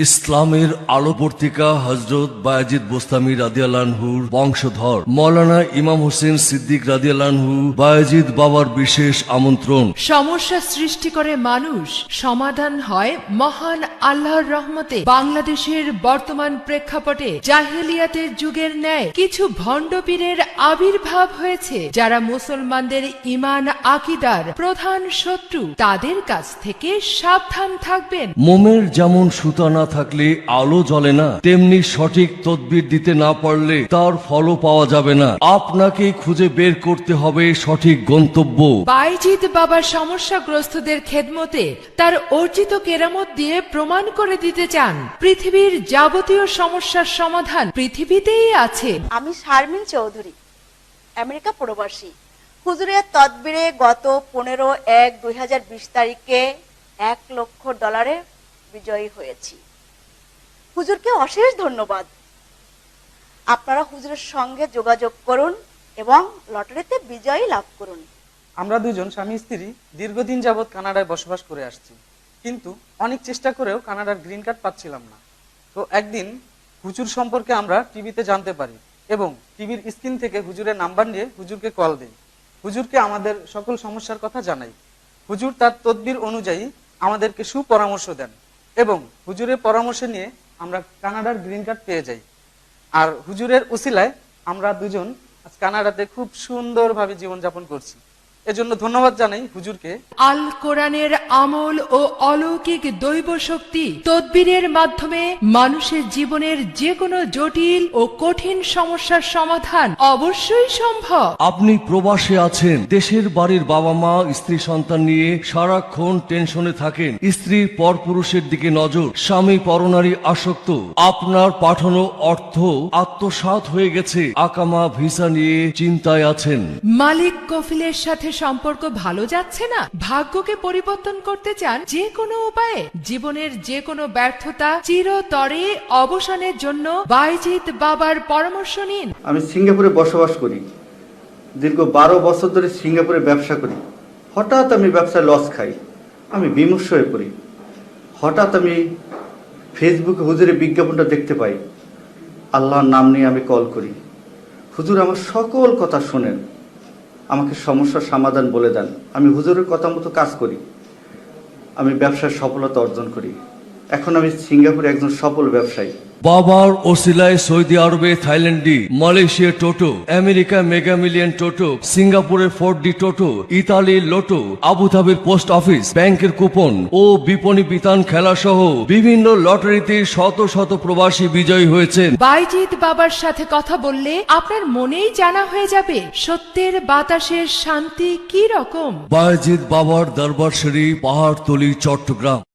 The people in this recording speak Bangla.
ইসলামের আলোবর্তিকা হযরত বায়েজিদ বোস্তামি রাদিয়াল্লাহু আনহুর বংশধর মাওলানা ইমাম হোসেন সিদ্দিক রাদিয়াল্লাহু আনহু বায়েজিদ বাবার বিশেষ আমন্ত্রণ। সমস্যা সৃষ্টি করে মানুষ, সমাধান হয় মহান আল্লাহর রহমতে। বাংলাদেশের বর্তমান প্রেক্ষাপটে জাহেলিয়াতের যুগের ন্যায় কিছু ভণ্ড পীরের আবির্ভাব হয়েছে, যারা মুসলমানদের ঈমান আকীদার প্রধান শত্রু। তাদের কাছ থেকে সাবধান থাকবেন। মোমের যেমন সুতা না থাকলে আলো জ্বলে না, তেমনি সঠিক তদবির দিতে না পারলে তার ফলও পাওয়া যাবে না। আপনাকেই খুঁজে বের করতে হবে সঠিক গন্তব্য। বায়েজিদ বাবার সমস্যাগ্রস্তদের খেদমতে তার অর্জিত কেরামত দিয়ে প্রমাণ করে দিতে চান পৃথিবীর যাবতীয় সমস্যার সমাধান পৃথিবীতেই আছে। আমি শারমিন চৌধুরী, আমেরিকা প্রবাসী। হুজুরের তদবিরে গত 15/1/2020 তারিখে $1 লক্ষ বিজয়ী হয়েছি। হুজুরকে অশেষ ধন্যবাদ। আপনারা হুজুরের সঙ্গে যোগাযোগ করুন এবং লটারিতে বিজয়ী লাভ করুন। আমরা দুজন স্বামী স্ত্রী দীর্ঘদিন যাবৎ কানাডায় বসবাস করে আসছি, কিন্তু অনেক চেষ্টা করেও কানাডার গ্রিন কার্ড পাচ্ছিলাম না। তো একদিন হুজুর সম্পর্কে আমরা টিভিতে জানতে পারি এবং টিভির স্ক্রিন থেকে হুজুরের নাম্বার নিয়ে হুজুরকে কল দিই। হুজুরকে আমাদের সকল সমস্যার কথা জানাই। হুজুর তার তদবির অনুযায়ী আমাদেরকে সুপরামর্শ দেন এবং হুজুরের পরামর্শ নিয়ে আমরা কানাডার গ্রিন কার্ড পেয়ে যাই। আর হুজুরের উসিলায় আমরা দুজন আজ কানাডাতে খুব সুন্দরভাবে জীবনযাপন করছি। এজন্য ধন্যবাদ জানাই হুজুরকে। আল কোরআনের আমল ও অলৌকিক দৈব শক্তি তদবিরের মাধ্যমে মানুষের জীবনের যে কোনো জটিল ও কঠিন সমস্যার সমাধান অবশ্যই সম্ভব। আপনি প্রবাসে আছেন, দেশের বাড়ির বাবা মা স্ত্রী সন্তান নিয়ে সারাক্ষণ টেনশনে থাকেন, স্ত্রীর পরপুরুষের দিকে নজর, স্বামী পরনারী আসক্ত, আপনার পাঠানো অর্থ আত্মসাৎ হয়ে গেছে, আকামা ভিসা নিয়ে চিন্তায় আছেন, মালিক কফিলের সাথে সম্পর্ক ভালো যাচ্ছে না, ভাগ্যকে পরিবর্তন করতে চান যে কোনো উপায়ে, জীবনের যে কোনো ব্যর্থতা চিরতরে অবসানের জন্য বায়েজিদ বাবার পরামর্শ নিন। আমি সিঙ্গাপুরে বসবাস করি, দীর্ঘ 12 বছর ধরে সিঙ্গাপুরে ব্যবসা করি। হঠাৎ আমি ব্যবসায় লস খাই, আমি বিমর্ষ হয়ে পড়ি। হঠাৎ আমি ফেসবুকে হুজুরের বিজ্ঞাপনটা দেখতে পাই। আল্লাহর নাম নিয়ে আমি কল করি। হুজুর আমার সকল কথা শোনেন, আমাকে সমস্যার সমাধান বলে দেন। আমি হুজুরের কথা মতো কাজ করি, আমি ব্যবসায় সফলতা অর্জন করি। এখন আমি সিঙ্গাপুরে একজন সফল ব্যবসায়ী। বাবার ওসিলায় সৌদি আরবে থাইল্যান্ডে মালয়েশিয়া টোটো, আমেরিকা মেগা মিলিয়ন টোটো, সিঙ্গাপুরের 4D টোটো, ইতালির লোটো, আবুধাবির পোস্ট অফিস, ব্যাংকের কুপন ও বিপণী বিতান খেলা সহ বিভিন্ন লটারিতে শত শত প্রবাসী বিজয়ী হয়েছেন। বায়েজিদ বাবার সাথে কথা বললে আপনার মনেই জানা হয়ে যাবে সত্যের বাতাসের শান্তি কি রকম। বায়েজিদ বাবার দরবার শরীফ, পাহাড়তলি, চট্টগ্রাম।